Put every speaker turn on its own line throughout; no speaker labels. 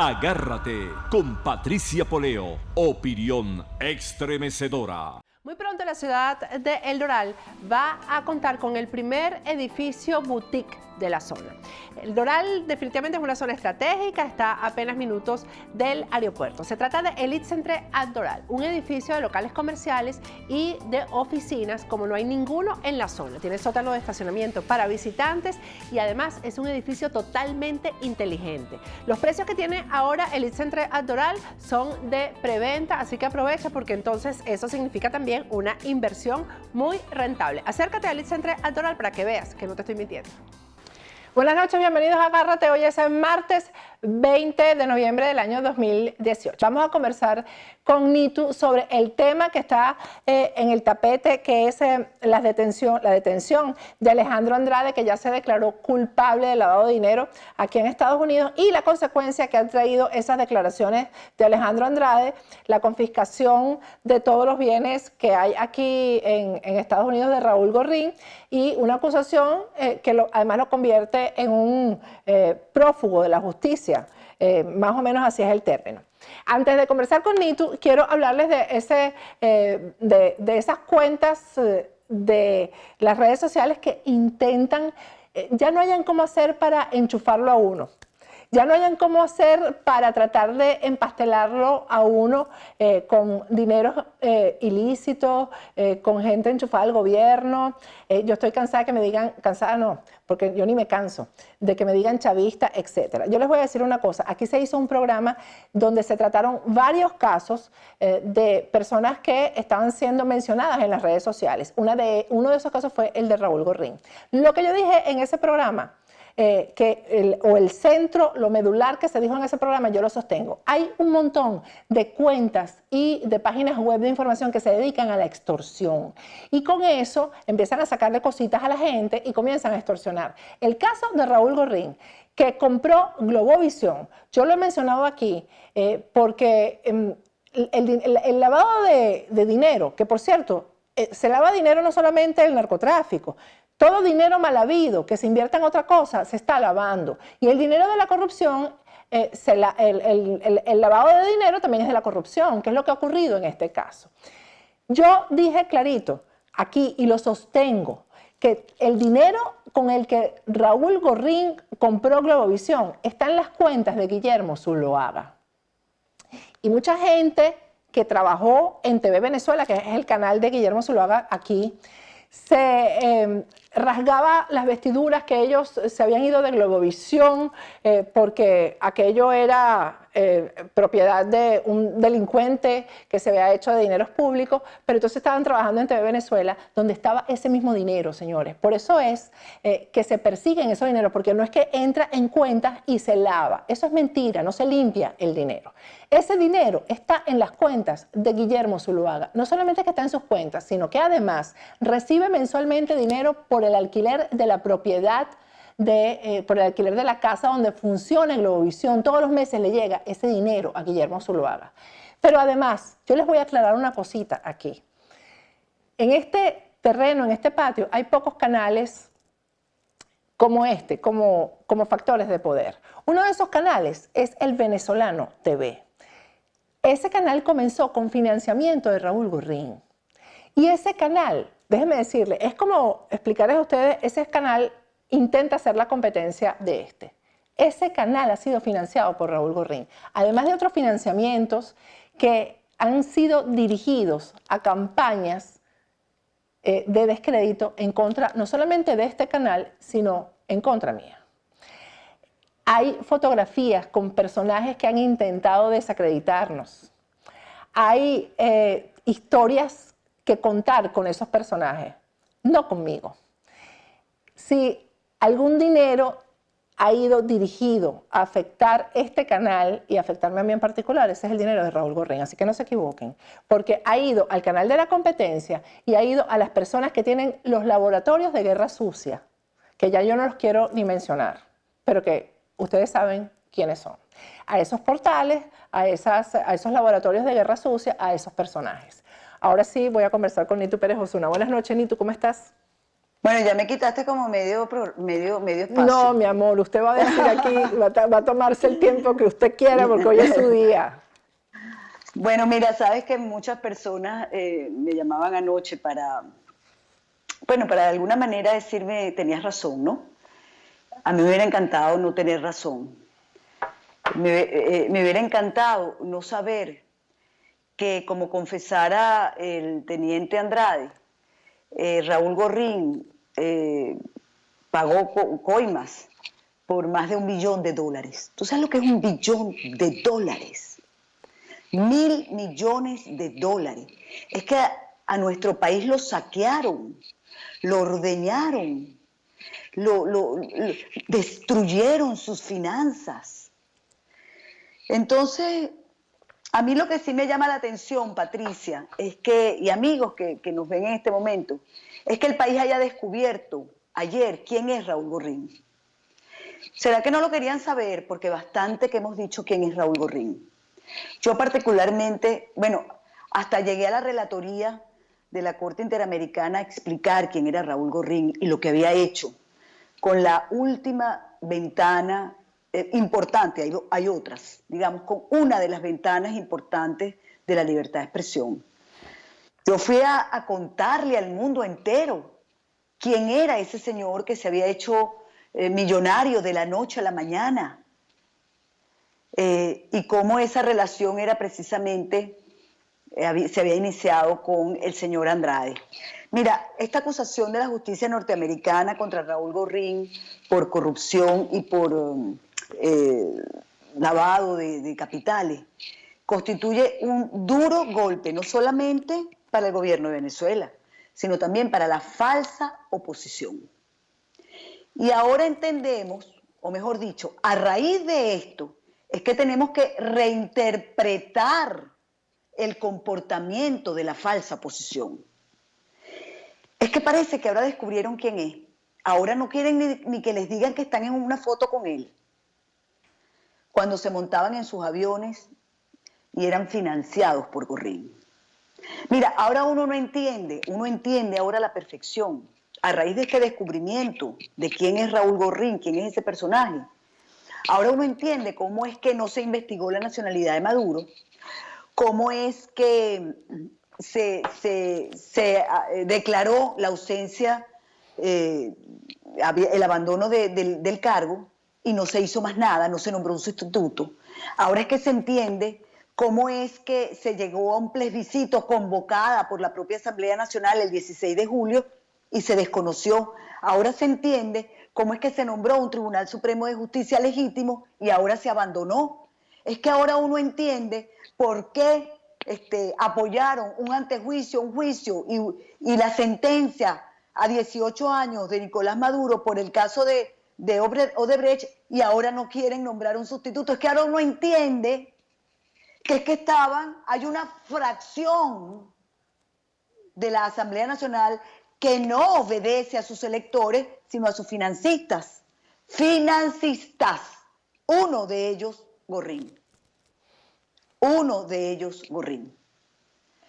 Agárrate con Patricia Poleo, opinión estremecedora.
Muy pronto la ciudad de El Doral va a contar con el primer edificio boutique de la zona. El Doral definitivamente es una zona estratégica, está a apenas minutos del aeropuerto. Se trata de Elite Centre at Doral, un edificio de locales comerciales y de oficinas como no hay ninguno en la zona. Tiene sótano de estacionamiento para visitantes y además es un edificio totalmente inteligente. Los precios que tiene ahora Elite Centre at Doral son de preventa, así que aprovecha porque entonces eso significa también una inversión muy rentable. Acércate a Elite Centre at Doral para que veas que no te estoy mintiendo. Buenas noches, bienvenidos a Agárrate. Hoy es el martes 20 de noviembre del año 2018. Vamos a conversar con Nitu sobre el tema que está en el tapete, que es la detención de Alejandro Andrade, que ya se declaró culpable de lavado de dinero aquí en Estados Unidos, y la consecuencia que han traído esas declaraciones de Alejandro Andrade, la confiscación de todos los bienes que hay aquí en Estados Unidos de Raúl Gorrín, y una acusación que además lo convierte en un prófugo de la justicia. Más o menos así es el término. Antes de conversar con Nitu, quiero hablarles de esas cuentas de las redes sociales que intentan, ya no hayan cómo hacer para enchufarlo a uno. Ya no hayan cómo hacer para tratar de empastelarlo a uno con dinero ilícito, con gente enchufada al gobierno. Yo estoy cansada que me digan, cansada no, porque yo ni me canso, de que me digan chavista, etc. Yo les voy a decir una cosa, aquí se hizo un programa donde se trataron varios casos de personas que estaban siendo mencionadas en las redes sociales. Uno de esos casos fue el de Raúl Gorrín. Lo que yo dije en ese programa, el centro, lo medular que se dijo en ese programa, yo lo sostengo. Hay un montón de cuentas y de páginas web de información que se dedican a la extorsión. Y con eso empiezan a sacarle cositas a la gente y comienzan a extorsionar. El caso de Raúl Gorrín, que compró Globovisión, yo lo he mencionado aquí porque el lavado de dinero, que por cierto, se lava dinero no solamente el narcotráfico, todo dinero mal habido que se invierta en otra cosa se está lavando. Y el dinero de la corrupción, el lavado de dinero también es de la corrupción, que es lo que ha ocurrido en este caso. Yo dije clarito aquí y lo sostengo, que el dinero con el que Raúl Gorrín compró Globovisión está en las cuentas de Guillermo Zuloaga. Y mucha gente que trabajó en TV Venezuela, que es el canal de Guillermo Zuloaga aquí, se rasgaba las vestiduras que ellos se habían ido de Globovisión porque aquello era propiedad de un delincuente que se había hecho de dineros públicos, pero entonces estaban trabajando en TV Venezuela, donde estaba ese mismo dinero, señores. Por eso es que se persiguen esos dineros, porque no es que entra en cuentas y se lava. Eso es mentira, no se limpia el dinero. Ese dinero está en las cuentas de Guillermo Zuloaga. No solamente que está en sus cuentas, sino que además recibe mensualmente dinero por el alquiler de la propiedad, por el alquiler de la casa donde funciona Globovisión. Todos los meses le llega ese dinero a Guillermo Zuloaga. Pero además, yo les voy a aclarar una cosita aquí. En este terreno, en este patio, hay pocos canales como este, como factores de poder. Uno de esos canales es el Venezolano TV. Ese canal comenzó con financiamiento de Raúl Gorrín. Y ese canal, déjenme decirle, es como explicarles a ustedes, ese canal intenta hacer la competencia de este. Ese canal ha sido financiado por Raúl Gorrín, además de otros financiamientos que han sido dirigidos a campañas de descrédito en contra, no solamente de este canal, sino en contra mía. Hay fotografías con personajes que han intentado desacreditarnos. Hay historias que contar con esos personajes, no conmigo. Si algún dinero ha ido dirigido a afectar este canal y afectarme a mí en particular, ese es el dinero de Raúl Gorrín, así que no se equivoquen, porque ha ido al canal de la competencia y ha ido a las personas que tienen los laboratorios de guerra sucia, que ya yo no los quiero ni mencionar, pero que ustedes saben quiénes son. A esos portales, a esos laboratorios de guerra sucia, a esos personajes. Ahora sí voy a conversar con Nitu Pérez Osuna. Buenas noches, Nitu, ¿cómo estás?
Bueno, ya me quitaste como medio espacio.
No, mi amor, usted va a decir aquí, va a tomarse el tiempo que usted quiera porque hoy es su día.
Bueno, mira, sabes que muchas personas me llamaban anoche bueno, para de alguna manera decirme, tenías razón, ¿no? A mí me hubiera encantado no tener razón. Me hubiera encantado no saber que, como confesara el teniente Andrade, Raúl Gorrín pagó coimas por más de $1 billón. ¿Tú sabes lo que es $1 billón? $1.000 millones. Es que a nuestro país lo saquearon, lo ordeñaron, lo destruyeron sus finanzas. Entonces, a mí lo que sí me llama la atención, Patricia, es que, y amigos que nos ven en este momento, es que el país haya descubierto ayer quién es Raúl Gorrín. ¿Será que no lo querían saber? Porque bastante que hemos dicho quién es Raúl Gorrín. Yo particularmente, bueno, hasta llegué a la relatoría de la Corte Interamericana a explicar quién era Raúl Gorrín y lo que había hecho con la última ventana importante, hay otras, digamos, con una de las ventanas importantes de la libertad de expresión. Yo fui a contarle al mundo entero quién era ese señor que se había hecho millonario de la noche a la mañana y cómo esa relación era precisamente, se había iniciado con el señor Andrade. Mira, esta acusación de la justicia norteamericana contra Raúl Gorrín por corrupción y por lavado de capitales constituye un duro golpe, no solamente para el gobierno de Venezuela, sino también para la falsa oposición. Y ahora entendemos, o mejor dicho, a raíz de esto, es que tenemos que reinterpretar el comportamiento de la falsa oposición. Es que parece que ahora descubrieron quién es. Ahora no quieren ni que les digan que están en una foto con él. Cuando se montaban en sus aviones y eran financiados por Gorrín. Mira, ahora uno entiende ahora a la perfección, a raíz de este descubrimiento de quién es Raúl Gorrín, quién es ese personaje. Ahora uno entiende cómo es que no se investigó la nacionalidad de Maduro, cómo es que se declaró la ausencia, el abandono del cargo y no se hizo más nada, no se nombró un sustituto. Ahora es que se entiende cómo es que se llegó a un plebiscito convocada por la propia Asamblea Nacional el 16 de julio y se desconoció. Ahora se entiende cómo es que se nombró un Tribunal Supremo de Justicia legítimo y ahora se abandonó. Es que ahora uno entiende por qué apoyaron un antejuicio, un juicio y la sentencia a 18 años de Nicolás Maduro por el caso de Odebrecht y ahora no quieren nombrar un sustituto. Es que ahora uno entiende que es que hay una fracción de la Asamblea Nacional que no obedece a sus electores, sino a sus financistas. Financistas. Uno de ellos, Gorrín.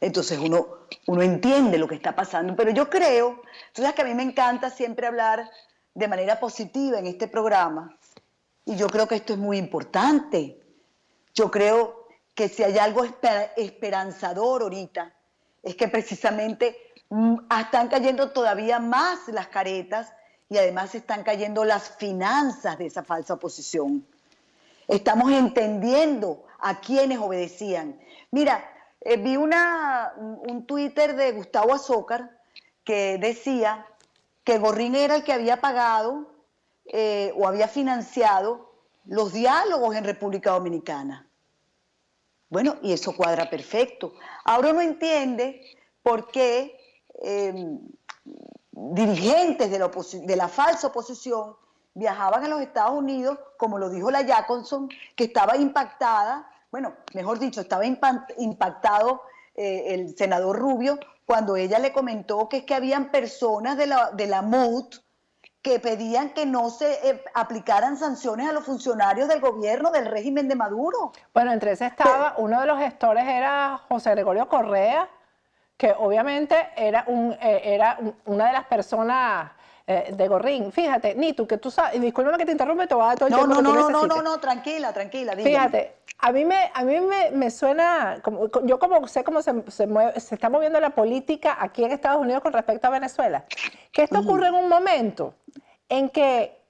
Entonces uno entiende lo que está pasando, pero yo creo, tú sabes que a mí me encanta siempre hablar de manera positiva en este programa, y yo creo que esto es muy importante. Yo creo que si hay algo esperanzador ahorita, es que precisamente están cayendo todavía más las caretas y además están cayendo las finanzas de esa falsa oposición. Estamos entendiendo a quienes obedecían. Mira, vi un Twitter de Gustavo Azócar que decía que Gorrín era el que había pagado o había financiado los diálogos en República Dominicana. Bueno, y eso cuadra perfecto. Ahora uno entiende por qué dirigentes de la falsa oposición viajaban a los Estados Unidos, como lo dijo la Jacobson, que estaba impactada, bueno, mejor dicho, estaba impactado el senador Rubio cuando ella le comentó que es que habían personas de la MUD que pedían que no se aplicaran sanciones a los funcionarios del gobierno del régimen de Maduro.
Bueno, entre ese estaba, uno de los gestores era José Gregorio Correa, que obviamente era una de las personas de Gorrín. Fíjate, Nitu, que tú sabes, y discúlpame que te interrumpe, te voy a dar todo el
No,
tiempo
no,
que tú
no, no, no,
necesites.
no, no, tranquila, tranquila, dígame.
Fíjate, a mí me suena, yo como sé cómo se está moviendo la política aquí en Estados Unidos con respecto a Venezuela, que esto ocurre en un momento en que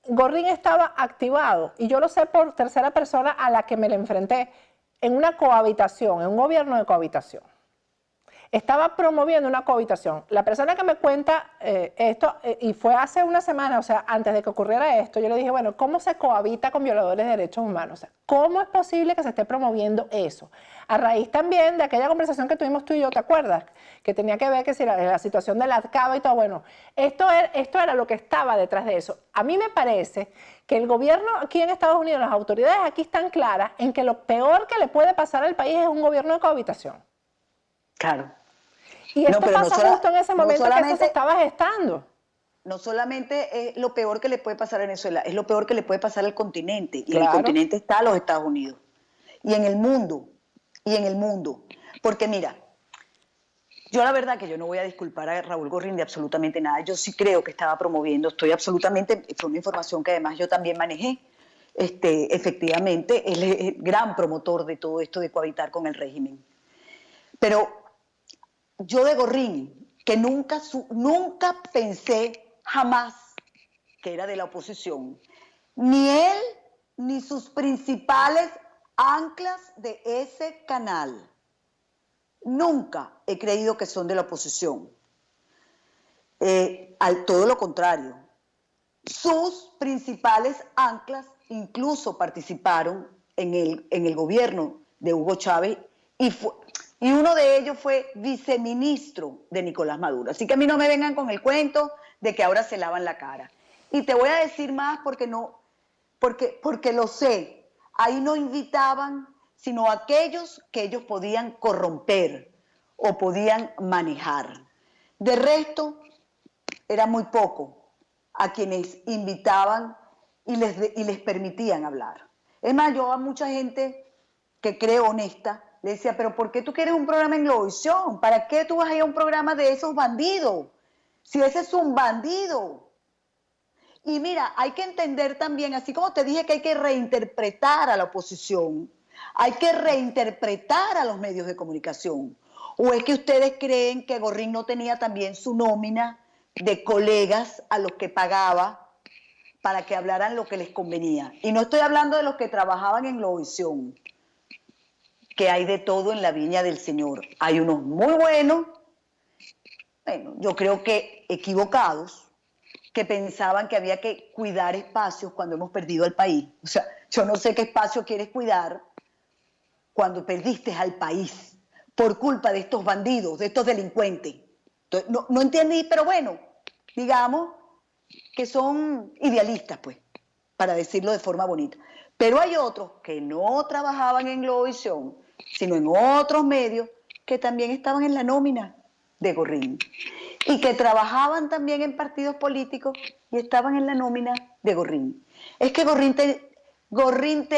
Gorrín estaba activado, y yo lo sé por tercera persona a la que me le enfrenté, en una cohabitación, en un gobierno de cohabitación. Estaba promoviendo una cohabitación. La persona que me cuenta esto, y fue hace una semana, o sea, antes de que ocurriera esto, yo le dije, bueno, ¿cómo se cohabita con violadores de derechos humanos? O sea, ¿cómo es posible que se esté promoviendo eso? A raíz también de aquella conversación que tuvimos tú y yo, ¿te acuerdas? Que tenía que ver que si la situación de la cava y todo, bueno, esto era lo que estaba detrás de eso. A mí me parece que el gobierno aquí en Estados Unidos, las autoridades aquí están claras en que lo peor que le puede pasar al país es un gobierno de cohabitación.
Claro.
Y esto pasa justo en ese momento que eso se estaba gestando.
No solamente es lo peor que le puede pasar a Venezuela, es lo peor que le puede pasar al continente. Y
Claro.
en el continente está los Estados Unidos. Y en el mundo. Y en el mundo. Porque mira, yo la verdad que yo no voy a disculpar a Raúl Gorrín de absolutamente nada. Yo sí creo que estaba promoviendo, estoy absolutamente, fue una información que además yo también manejé. Efectivamente, él es el gran promotor de todo esto de cohabitar con el régimen. Pero yo de Gorrín, que nunca pensé jamás que era de la oposición, ni él ni sus principales anclas de ese canal, nunca he creído que son de la oposición. Al todo lo contrario, sus principales anclas incluso participaron en el gobierno de Hugo Chávez y uno de ellos fue viceministro de Nicolás Maduro. Así que a mí no me vengan con el cuento de que ahora se lavan la cara. Y te voy a decir más porque lo sé. Ahí no invitaban sino aquellos que ellos podían corromper o podían manejar. De resto, era muy poco a quienes invitaban y les permitían hablar. Es más, yo a mucha gente que creo honesta, le decía, pero ¿por qué tú quieres un programa en Globovisión? ¿Para qué tú vas a ir a un programa de esos bandidos? Si ese es un bandido. Y mira, hay que entender también, así como te dije que hay que reinterpretar a la oposición, hay que reinterpretar a los medios de comunicación. ¿O es que ustedes creen que Gorrín no tenía también su nómina de colegas a los que pagaba para que hablaran lo que les convenía? Y no estoy hablando de los que trabajaban en Globovisión, que hay de todo en la viña del Señor. Hay unos muy buenos, bueno, yo creo que equivocados, que pensaban que había que cuidar espacios cuando hemos perdido al país. O sea, yo no sé qué espacio quieres cuidar cuando perdiste al país por culpa de estos bandidos, de estos delincuentes. Entonces, no entendí, pero bueno, digamos que son idealistas, pues, para decirlo de forma bonita. Pero hay otros que no trabajaban en Globovisión, sino en otros medios, que también estaban en la nómina de Gorrín y que trabajaban también en partidos políticos y estaban en la nómina de Gorrín. Es que Gorrín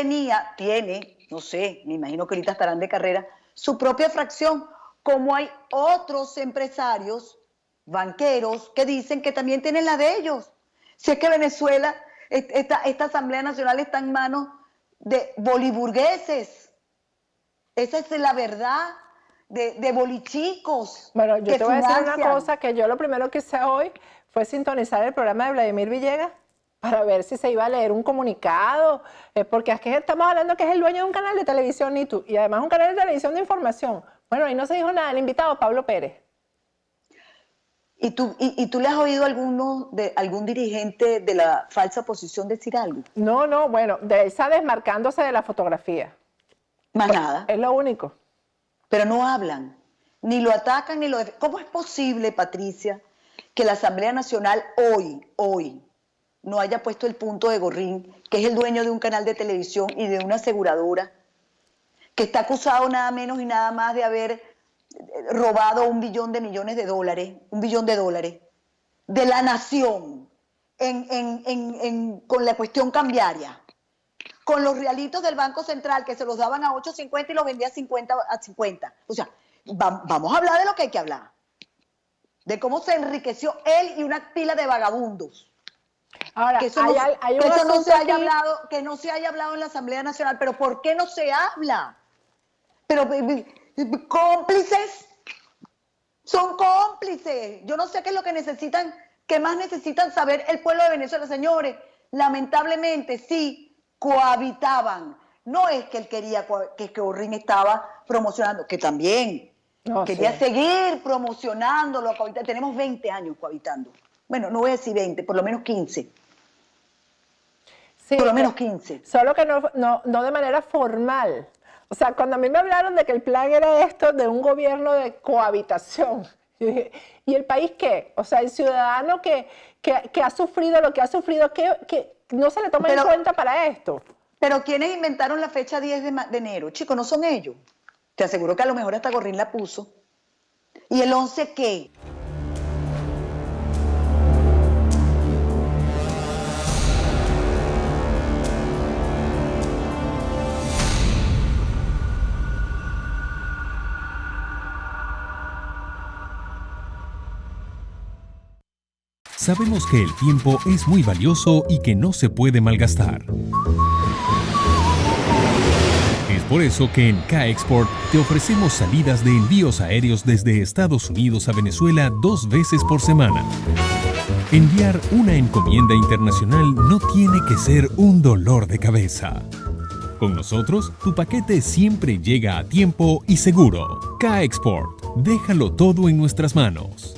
tiene, no sé, me imagino que ahorita estarán de carrera, su propia fracción, como hay otros empresarios, banqueros, que dicen que también tienen la de ellos. Si es que Venezuela, esta Asamblea Nacional está en manos de boliburgueses. Esa es la verdad, de bolichicos.
Bueno, yo te voy a decir una cosa, que yo lo primero que hice hoy fue sintonizar el programa de Vladimir Villegas para ver si se iba a leer un comunicado, porque es que estamos hablando que es el dueño de un canal de televisión, Nitu, y además un canal de televisión de información. Bueno, ahí no se dijo nada, el invitado Pablo Pérez.
¿Y tú le has oído algún dirigente de la falsa oposición decir algo?
No, bueno, de esa desmarcándose de la fotografía.
Más nada.
Es lo único.
Pero no hablan, ni lo atacan, ni lo defienden. ¿Cómo es posible, Patricia, que la Asamblea Nacional hoy, no haya puesto el punto de Gorrín, que es el dueño de un canal de televisión y de una aseguradora, que está acusado nada menos y nada más de haber robado $1 billón de millones de dólares, $1 billón de dólares, de la nación, con la cuestión cambiaria, con los realitos del Banco Central que se los daban a 8.50 y los vendía a 50. O sea, vamos a hablar de lo que hay que hablar. de cómo se enriqueció él y una pila de vagabundos.
Ahora,
Que eso,
hay un
que eso no
asunto
se haya
aquí.
hablado, que no se haya hablado en la Asamblea Nacional. ¿Pero por qué no se habla? Pero cómplices, son cómplices. Yo no sé qué es lo que necesitan, qué más necesitan saber el pueblo de Venezuela, señores. Lamentablemente sí cohabitaban. No es que él quería que Gorrín estaba promocionando, que también
No,
quería
sí.
seguir promocionándolo. Tenemos 20 años cohabitando. Bueno, no voy a decir 20, por lo menos 15.
Sí,
Por lo menos 15.
solo que no de manera formal. O sea, cuando a mí me hablaron de que el plan era esto, de un gobierno de cohabitación, yo dije, ¿y el país qué? O sea, el ciudadano que ha sufrido lo que ha sufrido, que no se le toma en cuenta para esto.
Pero ¿quiénes inventaron la fecha 10 de enero? Chicos, no son ellos. Te aseguro que a lo mejor hasta Gorrín la puso. ¿Y el 11 qué?
Sabemos que el tiempo es muy valioso y que no se puede malgastar. Es por eso que en K-Export te ofrecemos salidas de envíos aéreos desde Estados Unidos a Venezuela 2 veces por semana. Enviar una encomienda internacional no tiene que ser un dolor de cabeza. Con nosotros, tu paquete siempre llega a tiempo y seguro. K-Export, déjalo todo en nuestras manos.